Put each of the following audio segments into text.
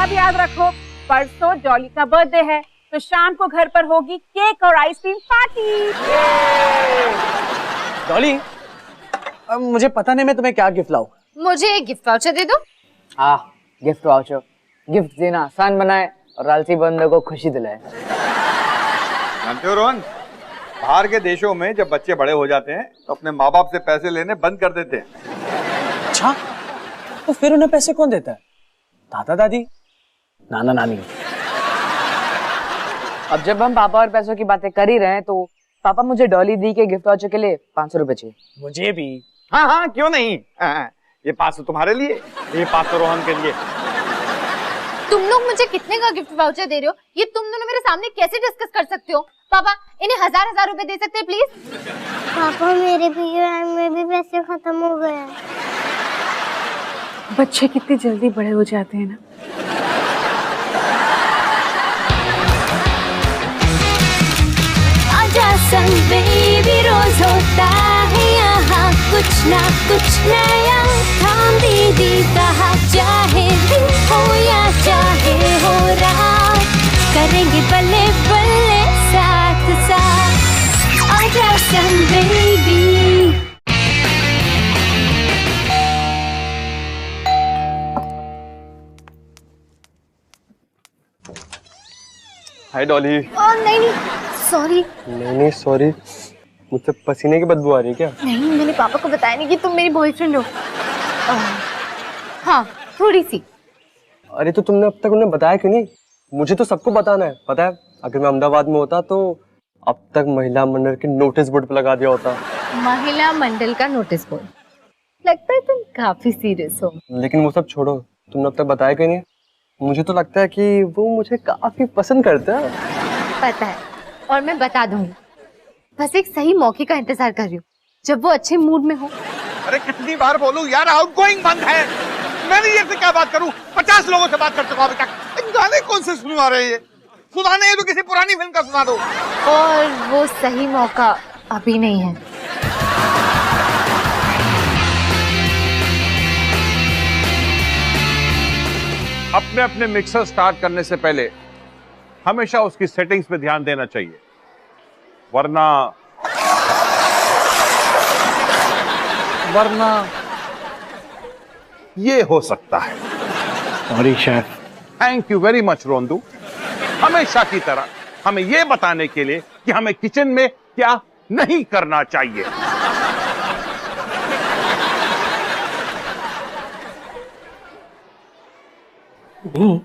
अब याद रखो, परसों डॉली का बर्थडे है, तो शाम को घर पर होगी केक और आइसक्रीम पार्टी। डॉली, अब मुझे पता नहीं मैं तुम्हें क्या गिफ्ट लाऊं। मुझे एक गिफ्ट वाउचर दे दो। हाँ, गिफ्ट वाउचर। गिफ्ट देना आसान बनाए और आलसी बंदे को खुशी दिलाए। जानते हो रोहन, बाहर के देशों में जब बच्चे बड़े हो जाते हैं तो अपने माँ बाप से पैसे लेने बंद कर देते हैं। अच्छा, तो फिर उन्हें पैसे कौन देता है? दादा दादी, नाना नानी? अब जब हम पापा और पैसों की बातें कर ही रहे हैं तो पापा मुझे डॉली दी के गिफ्ट वाउचर के लिए 500 रुपए चाहिए। मुझे भी। हाँ हाँ, क्यों नहीं। ये 500 तुम्हारे लिए, ये 500 रोहन के लिए। तुम लोग मुझे कितने का गिफ्ट वाउचर दे रहे हो, ये तुम दोनों मेरे सामने कैसे डिस्कस कर सकते हो? पापा, इन्हें 1000 रुपए दे सकते हैं प्लीज? पापा, मेरे भी में भी पैसे खत्म हो गए हैं। बच्चे कितनी जल्दी बड़े हो जाते हैं ना। आजा संग बेबी, रोज होता है यहाँ कुछ ना कुछ नया। थाम दीदी कहा, चाहे दिन हो या चाहे हो रात, करेंगे बल्ले बल्ले साथ साथ। आजा संग बेबी। हाय डॉली। नहीं सॉरी। नहीं सॉरी, मुझसे पसीने की बदबू आ रही है क्या? नहीं, मैंने पापा को बताया नहीं कि तुम मेरी बॉयफ्रेंड हो। हाँ, थोड़ी सी। अरे तो तुमने अब तक उन्हें बताया क्यों नहीं? मुझे तो सबको बताना है। पता है, अगर मैं अहमदाबाद में होता तो अब तक महिला मंडल के नोटिस बोर्ड पे लगा दिया होता। महिला मंडल का नोटिस बोर्ड? लगता है तुम काफी सीरियस हो। लेकिन वो सब छोड़ो, तुमने अब तक बताया क्यों नहीं? मुझे तो लगता है कि वो मुझे काफी पसंद करते हैं। पता है, और मैं बता दूंगी। बस एक सही मौके का इंतजार कर रही हूँ, जब वो अच्छे मूड में हो। अरे कितनी बार बोलूं यार, आउटगोइंग बंद है। मैनेजर से क्या बात करूं? 50 लोगों से बात कर चुका अभी तक। गाने कौन से सुनवा रहे हैं? सुनाने है तो किसी पुरानी फिल्म का सुना दो। और वो सही मौका अभी नहीं है। अपने अपने मिक्सर स्टार्ट करने से पहले हमेशा उसकी सेटिंग्स पे ध्यान देना चाहिए, वरना ये हो सकता है। Sorry chef. Thank you very much रोंदू। हमेशा की तरह हमें यह बताने के लिए कि हमें किचन में क्या नहीं करना चाहिए। नहीं,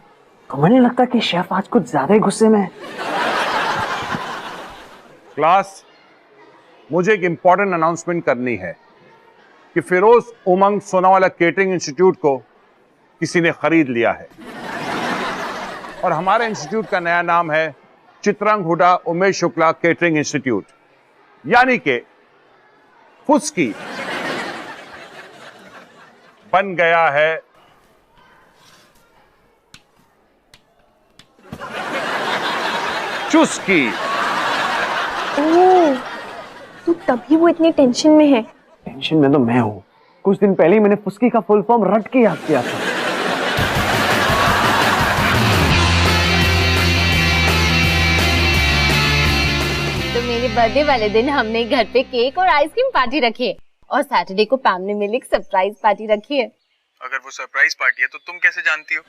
तुम्हें नहीं लगता कि शेफ आज कुछ ज्यादा ही गुस्से में है? क्लास, मुझे एक इंपॉर्टेंट अनाउंसमेंट करनी है कि फिरोज उमंग सोनावाला केटरिंग इंस्टीट्यूट को किसी ने खरीद लिया है और हमारे इंस्टीट्यूट का नया नाम है चित्रंग हुडा उमेश शुक्ला केटरिंग इंस्टीट्यूट, यानी कि फुस्की बन गया है चुस्की। ओह, तो तभी वो इतनी टेंशन में है। टेंशन में तो मैं हूँ। कुछ दिन पहले ही मैंने फुस्की का फुल फॉर्म रट के याद किया था। तो मेरे बर्थडे वाले दिन हमने घर पे केक और आइसक्रीम पार्टी रखी है और सैटरडे को पैम ने मेरे लिए एक सरप्राइज पार्टी रखी है। अगर वो सरप्राइज पार्टी है तो तुम कैसे जानती हो?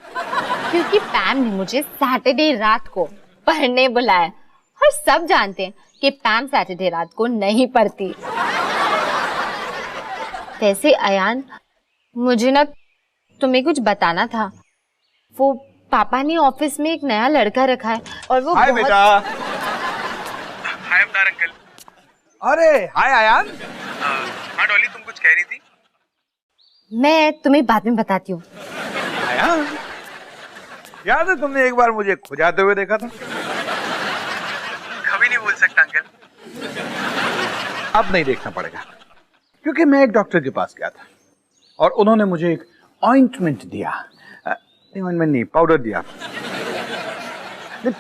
क्योंकि पैम ने मुझे सैटरडे रात को पढ़ने बुलाया और सब जानते हैं कि पैम सैटरडे रात को नहीं पढ़ती। वैसे अयान, मुझे ना तुम्हें कुछ बताना था। वो पापा ने ऑफिस में एक नया लड़का रखा है और वो हाय बेटा। हाय अवतार अंकल। अरे हाय आयान। हाँ डॉली, तुम कुछ कह रही थी? मैं तुम्हें बाद में बताती हूँ। आयान, याद है तुमने एक बार मुझे खुजाते हुए देखा था? कभी नहीं भूल सकता अंकल। अब नहीं देखना पड़ेगा, क्योंकि मैं एक डॉक्टर के पास गया था और उन्होंने मुझे एक ऑइंटमेंट दिया। ऑइंटमेंट नहीं, पाउडर दिया।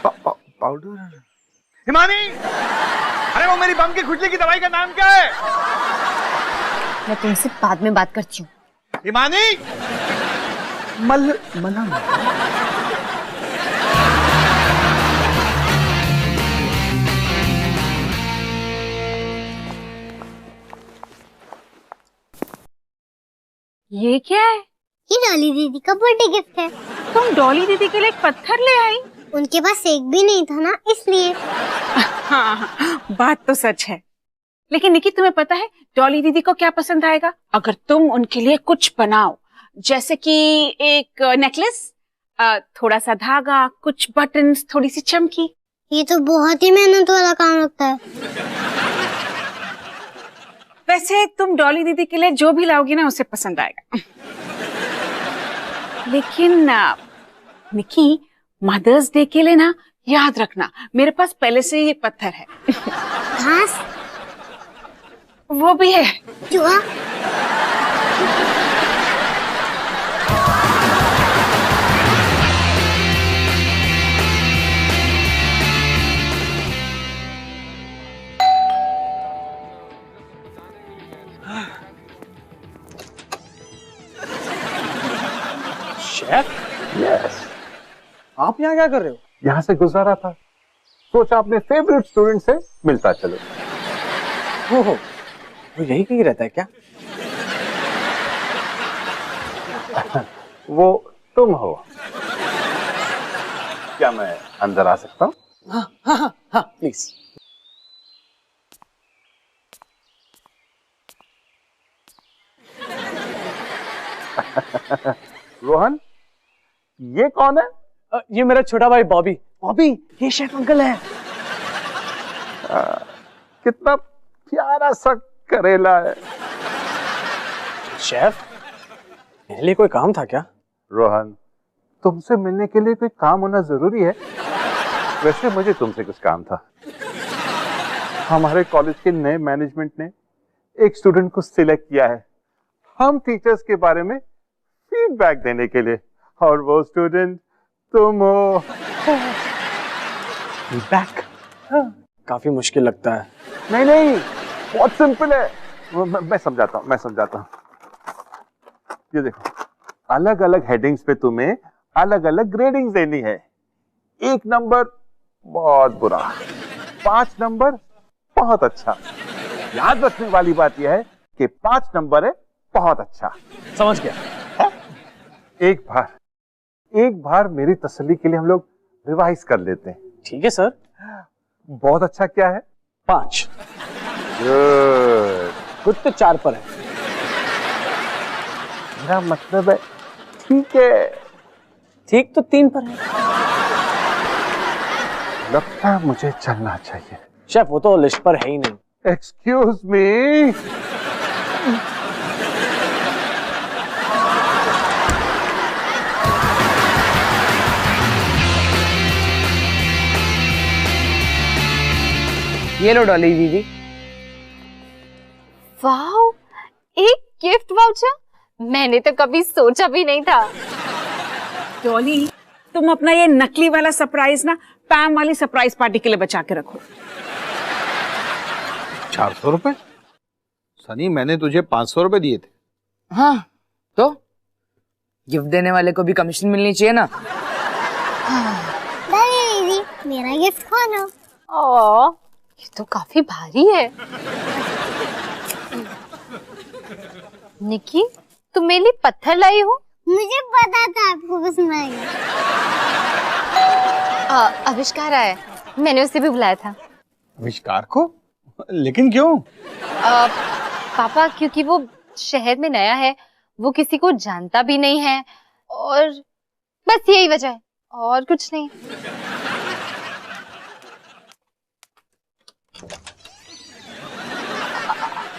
पाउडर? हिमानी, अरे वो मेरी बम की खुजली की दवाई का नाम क्या है? मैं तुमसे बाद में बात करती हूँ। हिमानी, मलहम। ये क्या है? ये डॉली दीदी का बर्थडे गिफ्ट है। तुम डॉली दीदी के लिए एक पत्थर ले आई? उनके पास एक भी नहीं था ना, इसलिए। हाँ, बात तो सच है। लेकिन निकी, तुम्हें पता है डॉली दीदी को क्या पसंद आएगा अगर तुम उनके लिए कुछ बनाओ? जैसे कि एक नेकलेस, थोड़ा सा धागा, कुछ बटन्स, थोड़ी सी चमकी। ये तो बहुत ही मेहनत वाला काम लगता है। वैसे तुम डॉली दीदी के लिए जो भी लाओगी ना, उसे पसंद आएगा। लेकिन निकी, मदर्स डे के लिए ना याद रखना, मेरे पास पहले से ही एक पत्थर है। घास? वो भी है। चूहा? शेफ, यस, आप यहाँ क्या कर रहे हो? यहाँ से गुजारा था, सोचा अपने फेवरेट स्टूडेंट से मिलता चलो। हो, वो यही कहीं रहता है क्या? वो तुम हो। क्या मैं अंदर आ सकता हूँ? हाँ, प्लीज। रोहन, ये कौन है? ये मेरा छोटा भाई बॉबी। बॉबी, ये शेफ अंकल है। कितना प्यारा सा करेला है। शेफ, मेरे लिए कोई काम था क्या? रोहन, तुमसे मिलने के लिए कोई काम होना जरूरी है? वैसे मुझे तुमसे कुछ काम था। हमारे कॉलेज के नए मैनेजमेंट ने एक स्टूडेंट को सिलेक्ट किया है हम टीचर्स के बारे में फीडबैक देने के लिए, और वो स्टूडेंट तुम हो। फीडबैक? काफी मुश्किल लगता है। नहीं, बहुत सिंपल है। मैं समझाता हूँ। ये देखो, अलग अलग हेडिंग्स पे तुम्हें अलग अलग ग्रेडिंग देनी है। 1 नंबर बहुत बुरा, 5 नंबर बहुत अच्छा। याद रखने वाली बात यह है कि 5 नंबर है बहुत अच्छा। समझ गया। एक बार मेरी तसल्ली के लिए हम लोग रिवाइज कर लेते हैं। ठीक है सर। बहुत अच्छा क्या है? 5। गुड। तो 4 पर है। मेरा मतलब है ठीक है। ठीक तो 3 पर है। लगता है मुझे चलना चाहिए। शेफ, वो तो लिस्ट पर है ही नहीं। Excuse me. ये लो डॉली दीदी। वाओ, एक गिफ्ट वाउचर? मैंने तो कभी सोचा भी नहीं था। डॉली, तुम अपना ये नकली वाला सरप्राइज ना पैम वाली सरप्राइज पार्टी के लिए बचा के रखो। 400 रुपए? सनी, मैंने तुझे 500 रुपए दिए थे। हाँ, तो गिफ्ट देने वाले को भी कमीशन मिलनी चाहिए ना। डॉली दीदी, मेरा गिफ्ट खा लो। ओह, ये तो काफी भारी है। निकी, तुम मेरे लिए पत्थर लाई हो? मुझे पता था आपको पसंद आएगा। आविष्कार आया, मैंने उसे भी बुलाया था। आविष्कार को? लेकिन क्यों? पापा, क्योंकि वो शहर में नया है, वो किसी को जानता भी नहीं है, और बस यही वजह है, और कुछ नहीं।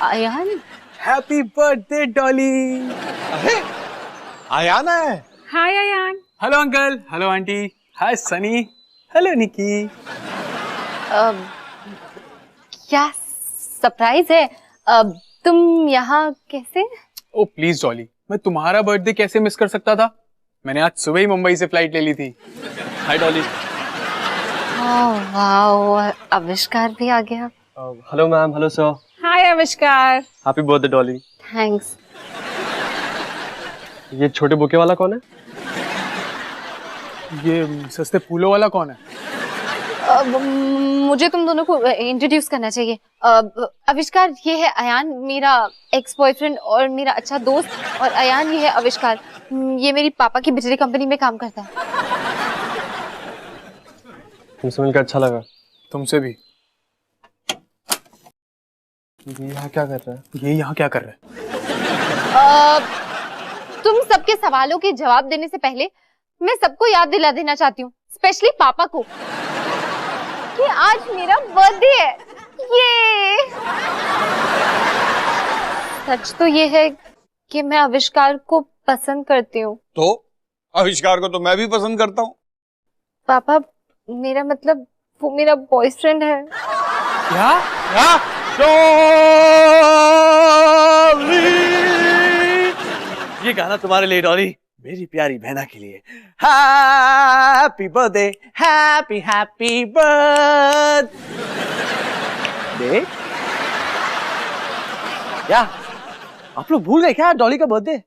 Ayaan, happy birthday Dolly. आयान है। Hi Ayaan. Hello uncle, hello aunty, hi Sunny, hello Nikki. क्या सरप्राइज है? तुम यहाँ कैसे? ओ प्लीज डॉली, मैं तुम्हारा बर्थडे कैसे मिस कर सकता था? मैंने आज सुबह ही मुंबई से फ्लाइट ले ली थी। हाय डॉली। वाओ, आविष्कार भी आ गया। Hello ma'am, hello sir. Hi Avishkar. Happy birthday Dolly. Thanks. ये छोटे बुके वाला कौन है? ये सस्ते फूलों वाला कौन है? मुझे तुम दोनों को इंट्रोड्यूस करना चाहिए। आविष्कार, ये है अयान, मेरा एक्स बॉयफ्रेंड और मेरा अच्छा दोस्त। और अयान, ये है आविष्कार, ये मेरी पापा की बिजली कंपनी में काम करता है। तुमसे मिलकर अच्छा लगा। तुमसे भी। ये यहाँ क्या कर रहा है? ये यहाँ क्या कर रहा है? तुम सबके सवालों के जवाब देने से पहले मैं सबको याद दिला देना चाहती हूँ, स्पेशली पापा को, कि आज मेरा बर्थडे है। ये सच तो ये है कि मैं आविष्कार को पसंद करती हूँ। तो आविष्कार को तो मैं भी पसंद करता हूँ। पापा, मेरा मतलब वो मेरा बॉयफ्रेंड है। क्या? क्या? ये गाना तुम्हारे लिए डॉली, मेरी प्यारी बहना के लिए। Happy birthday, happy happy birthday. क्या आप लोग भूल गए क्या डॉली का बर्थडे?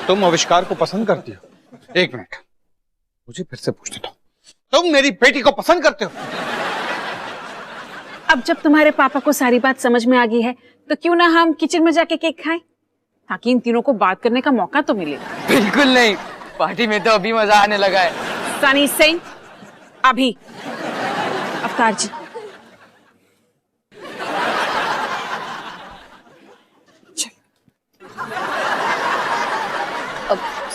तुम आविष्कार को पसंद करती हो? एक मिनट, मुझे फिर से पूछ देता हूँ, तुम मेरी बेटी को पसंद करते हो? अब जब तुम्हारे पापा को सारी बात समझ में आ गई है तो क्यों ना हम किचन में जाके केक खाएं, ताकि इन तीनों को बात करने का मौका तो मिले। बिल्कुल नहीं, पार्टी में तो अभी मजा आने लगा है। सनी सिंह, अभी। अवतार जी,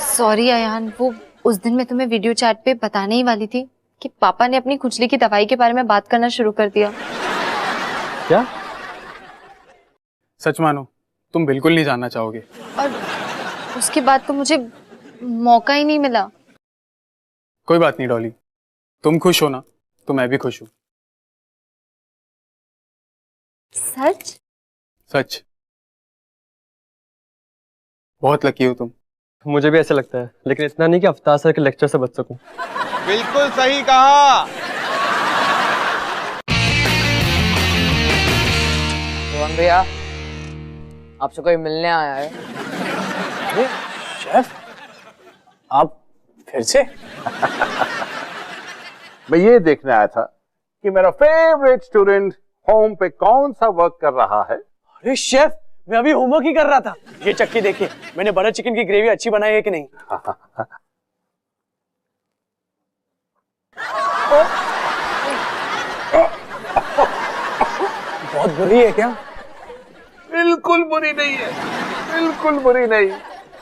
सॉरी अयान, वो उस दिन मैं तुम्हें वीडियो चैट पे बताने ही वाली थी कि पापा ने अपनी खुजली की दवाई के बारे में बात करना शुरू कर दिया। क्या? सच मानो, तुम बिल्कुल नहीं जानना चाहोगे। और उसके बाद तो मुझे मौका ही नहीं मिला। कोई बात नहीं डॉली, तुम खुश हो ना तो मैं भी खुश हूं। सच? सच। बहुत लकी हो तुम। मुझे भी ऐसा लगता है, लेकिन इतना नहीं कि अवतार सर के लेक्चर से बच सकूं। बिल्कुल सही कहा। रोहन भैया, आपसे कोई मिलने आया है। अरे शेफ, आप फिर से? मैं ये देखने आया था कि मेरा फेवरेट स्टूडेंट होम पे कौन सा वर्क कर रहा है। अरे शेफ, मैं अभी होमवर्क ही कर रहा था। ये चक्की देखिए, मैंने बटर चिकन की ग्रेवी अच्छी बनाई है कि नहीं। बहुत बुरी है क्या? बिल्कुल बुरी नहीं है, बिल्कुल बुरी नहीं।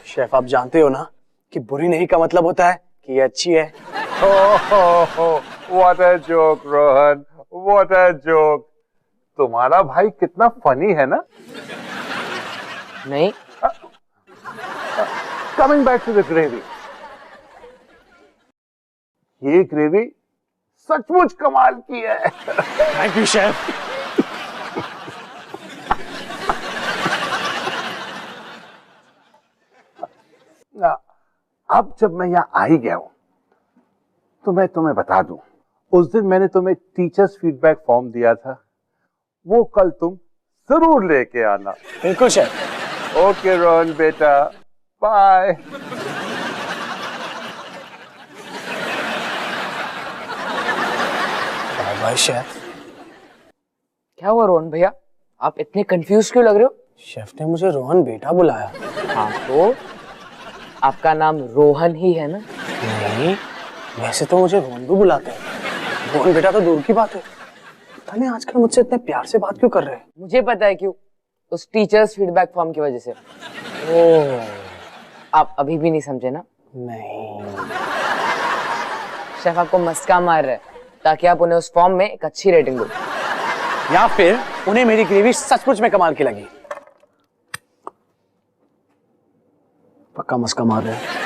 शेफ, आप जानते हो ना कि बुरी नहीं का मतलब होता है कि ये अच्छी है। What a joke Rohan, what a joke. तुम्हारा भाई कितना फनी है ना। नहीं, coming back to the gravy, ये ग्रेवी सचमुच कमाल की है। Thank you chef. अब जब मैं यहाँ आ ही गया हूं तो मैं तुम्हें बता दूं, उस दिन मैंने तुम्हें टीचर्स फीडबैक फॉर्म दिया था, वो कल तुम जरूर लेके आना। बिल्कुल शेफ। ओके रोहन बेटा, बाय। Bye by chef. क्या हुआ रोहन भैया, आप इतने कंफ्यूज क्यों लग रहे हो? शेफ ने मुझे रोहन बेटा बुलाया। हाँ, तो आपका नाम रोहन ही है ना? नहीं, वैसे तो मुझे रोहन भी बुलाते हैं। रोहन बेटा तो दूर की बात है। पता नहीं आजकल मुझसे इतने प्यार से बात क्यों कर रहे हैं। मुझे पता है क्यों, उस टीचर्स फीडबैक फॉर्म की वजह से। ओह, आप अभी भी नहीं समझे ना? नहीं। शेफ आपको मस्का मार रहे हैं ताकि आप उन्हें उस फॉर्म में एक अच्छी रेटिंग दो, या फिर उन्हें मेरी ग्रेवी सचमुच में कमाल की लगी। पक्का मस्का मार रहे हैं।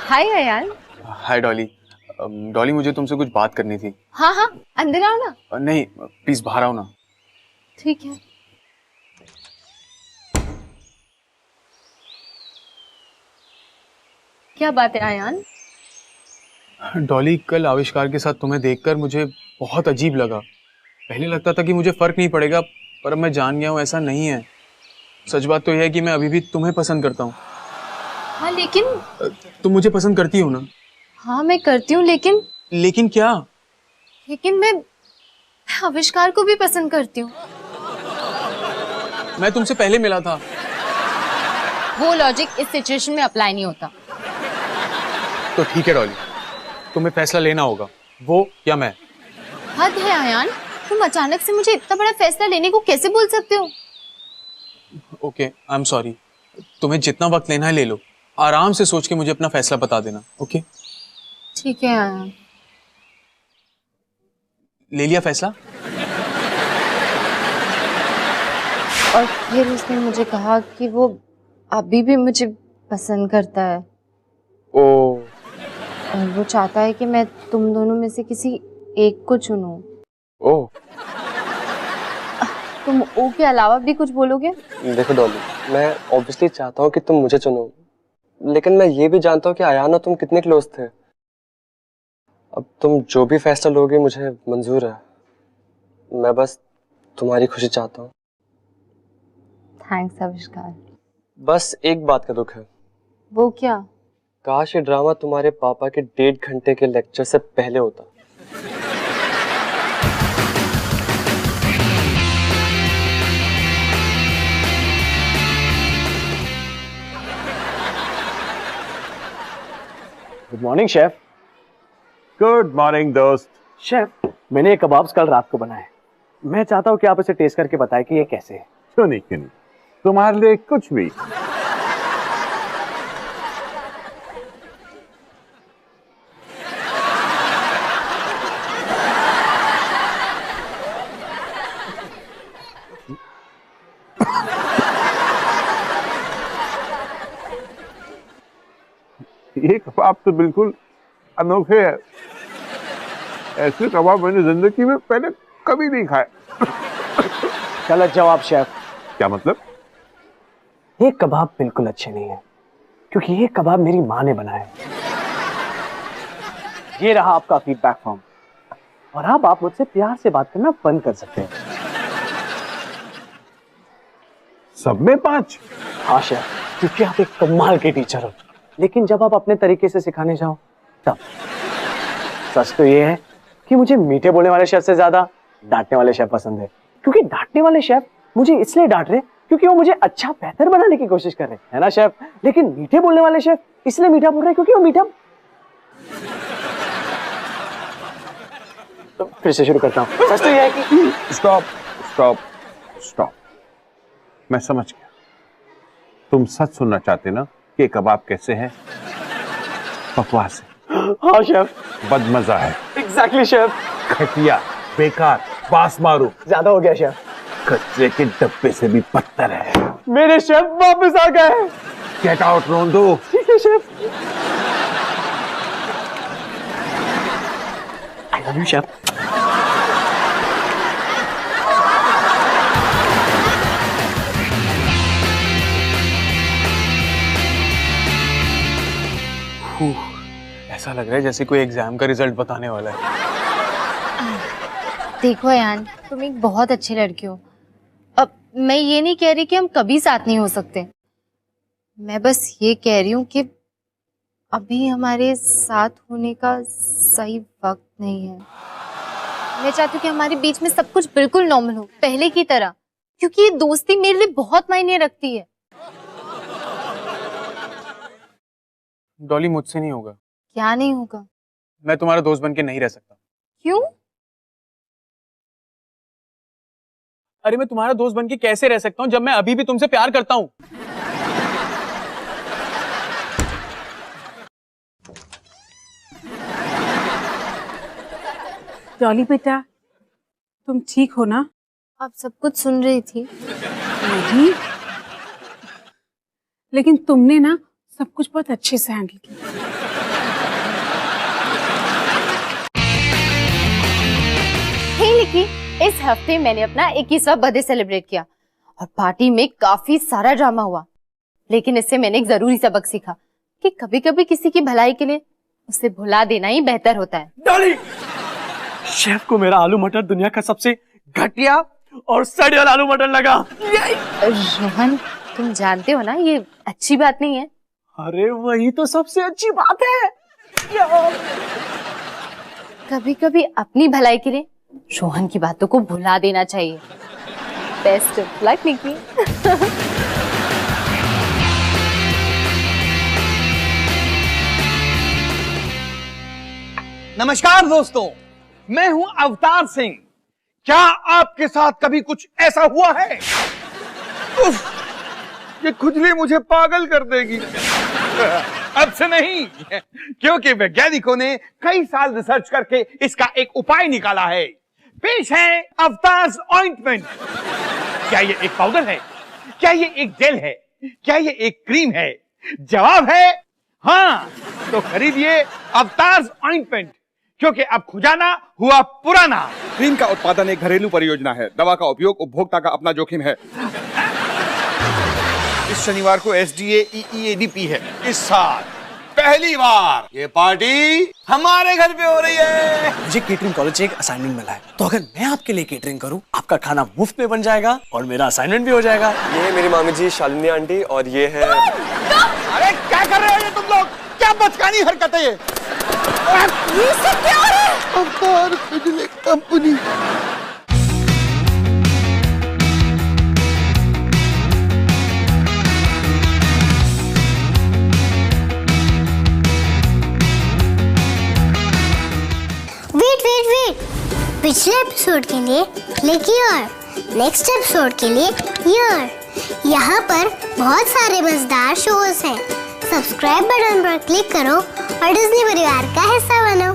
हाय अयान। हाय डॉली। डॉली, मुझे तुमसे कुछ बात करनी थी। हाँ हाँ, अंदर आओ ना। नहीं, प्लीज बाहर आओ ना। ठीक है। क्या बात है अयान? डॉली, कल आविष्कार के साथ तुम्हें देखकर मुझे बहुत अजीब लगा। पहले लगता था कि मुझे फर्क नहीं पड़ेगा, पर अब मैं जान गया हूँ ऐसा नहीं है। सच बात तो यह है कि मैं अभी भी तुम्हें पसंद करता हूँ। हाँ लेकिन तुम मुझे पसंद करती हो ना? हाँ मैं करती हूँ, लेकिन लेकिन क्या? लेकिन मैं आविष्कार को भी पसंद करती हूँ। मैं तुमसे पहले मिला था। वो लॉजिक इस सिचुएशन में अप्लाई नहीं होता। तो ठीक है डॉली, तुम्हें फैसला लेना होगा, वो या मैं। हद है अयान, तुम अचानक से मुझे इतना बड़ा फैसला लेने को कैसे बोल सकते हो? Okay, I am sorry. तुम्हें जितना वक्त लेना है ले लो, आराम से सोच के मुझे अपना फैसला बता देना। ओके ठीक है अयान। ले लिया फैसला? और फिर उसने मुझे कहा कि वो अभी भी मुझे पसंद करता है। ओ, और वो चाहता है कि मैं तुम दोनों में से किसी एक को चुनूं। ओ। तुम ओ के अलावा भी कुछ बोलोगे? देखो डॉली, मैं ऑब्वियसली चाहता हूँ कि तुम मुझे चुनो, लेकिन मैं ये भी जानता हूँ कि अयान और तुम कितने क्लोज थे। अब तुम जो भी फैसला लोगे मुझे मंजूर है। मैं बस तुम्हारी खुशी चाहता हूँ। थैंक्स आविष्कार। बस एक बात का दुख है। वो क्या? काश ये ड्रामा तुम्हारे पापा के 1.5 घंटे के लेक्चर से पहले होता। Good morning chef. Good morning दोस्त। शेफ, मैंने ये कबाब्स कल रात को बनाए। मैं चाहता हूँ कि आप इसे टेस्ट करके बताएं कि ये कैसे है। क्यों नहीं, तुम्हारे लिए कुछ भी। ये कबाब तो बिल्कुल अनोखे है। ऐसे कबाब मैंने जिंदगी में पहले कभी नहीं खाए। गलत जवाब शेफ। क्या मतलब? ये कबाब बिल्कुल अच्छे नहीं है, क्योंकि ये कबाब मेरी माँ ने बनाए। ये रहा आपका फीडबैक फॉर्म, और अब आप मुझसे प्यार से बात करना बंद कर सकते हैं। सब में 5? हाँ शेफ, क्योंकि आप एक कमाल के टीचर हो, लेकिन जब आप अपने तरीके से सिखाने जाओ तब। सच तो ये है कि मुझे मीठे बोलने वाले शेफ से ज्यादा डांटने वाले शेफ पसंद है, क्योंकि डांटने वाले शेफ मुझे इसलिए डांट रहे क्योंकि वो मुझे अच्छा बेहतर बनाने की कोशिश कर रहे हैं, है ना शेफ? लेकिन मीठे बोलने वाले शेफ इसलिए मीठा बोल रहे हैं क्योंकि वो मीठा। तो फिर से शुरू करता हूँ। सच तो ये है कि स्टॉप स्टॉप स्टॉप। मैं समझ गया, तुम सच सुनना चाहते ना कि कबाब कैसे है? बकवास है। हाँ शेफ। बदमजा है। Exactly chef. घटिया, बेकार, बास मारू। ज्यादा हो गया शेफ। कचरे के डब्बे से भी बदतर है। मेरे शेफ वापस आ गए। गेट आउट रोंदो। ठीक है chef. I love you chef. ऐसा लग रहा है जैसे कोई एग्जाम का रिजल्ट बताने वाला है। देखो अयान, तुम एक बहुत अच्छी लड़की हो। अब मैं ये नहीं कह रही कि हम कभी साथ नहीं हो सकते, मैं बस ये कह रही हूँ कि अभी हमारे साथ होने का सही वक्त नहीं है। मैं चाहती हूँ कि हमारे बीच में सब कुछ बिल्कुल नॉर्मल हो, पहले की तरह, क्योंकि ये दोस्ती मेरे लिए बहुत मायने रखती है। डॉली, मुझसे नहीं होगा। क्या नहीं होगा? मैं तुम्हारा दोस्त बन के नहीं रह सकता। क्यों? अरे मैं तुम्हारा दोस्त बन के कैसे रह सकता हूँ जब मैं अभी भी तुमसे प्यार करता हूँ? डॉली बेटा, तुम ठीक हो ना? आप सब कुछ सुन रही थी। नहीं, लेकिन तुमने ना सब कुछ बहुत अच्छे से हैंडल किया। हे निकी, इस हफ्ते मैंने अपना 21वां बर्थडे सेलिब्रेट किया और पार्टी में काफी सारा ड्रामा हुआ, लेकिन इससे मैंने एक जरूरी सबक सीखा कि कभी कभी किसी की भलाई के लिए उसे भुला देना ही बेहतर होता है। डॉली, शेफ को मेरा आलू मटर दुनिया का सबसे घटिया और सड़े वाला आलू मटर लगा। रोहन, तुम जानते हो ना ये अच्छी बात नहीं है। अरे वही तो सबसे अच्छी बात है। कभी कभी अपनी भलाई के लिए रोहन की बातों को भुला देना चाहिए। बेस्ट ऑफ लक निकी। नमस्कार दोस्तों, मैं हूं अवतार सिंह। क्या आपके साथ कभी कुछ ऐसा हुआ है? उफ, ये खुजली मुझे पागल कर देगी। अब से नहीं, क्योंकि वैज्ञानिकों ने कई साल रिसर्च करके इसका एक उपाय निकाला है। पेश है अवतार्स ऑइंटमेंट। क्या ये एक पाउडर है? क्या ये एक जेल है? क्या ये एक क्रीम है? जवाब है हाँ। तो खरीदिए अवतार्स ऑइंटमेंट, क्योंकि अब खुजाना हुआ पुराना। क्रीम का उत्पादन एक घरेलू परियोजना है। दवा का उपयोग उपभोक्ता का अपना जोखिम है। इस शनिवार को SDA EEADP है। इस साल पहली बार ये पार्टी हमारे घर पे हो रही है। मुझे केटरिंग कॉलेज से एक असाइनमेंट मिला है, तो अगर मैं आपके लिए केटरिंग करूं, आपका खाना मुफ्त में बन जाएगा और मेरा असाइनमेंट भी हो जाएगा। ये है मेरी मामी जी शालिनी आंटी, और ये है। अरे क्या कर रहे हो ये तुम लोग? क्या बचकानी हरकत है ये? सब क्या हो रहा है? अवतार बिजली कंपनी। वेट, पिछले एपिसोड के लिए क्लिक हियर, नेक्स्ट एपिसोड के लिए हियर। यहाँ पर बहुत सारे मजेदार शोज हैं। सब्सक्राइब बटन पर क्लिक करो और डिज्नी परिवार का हिस्सा बनो।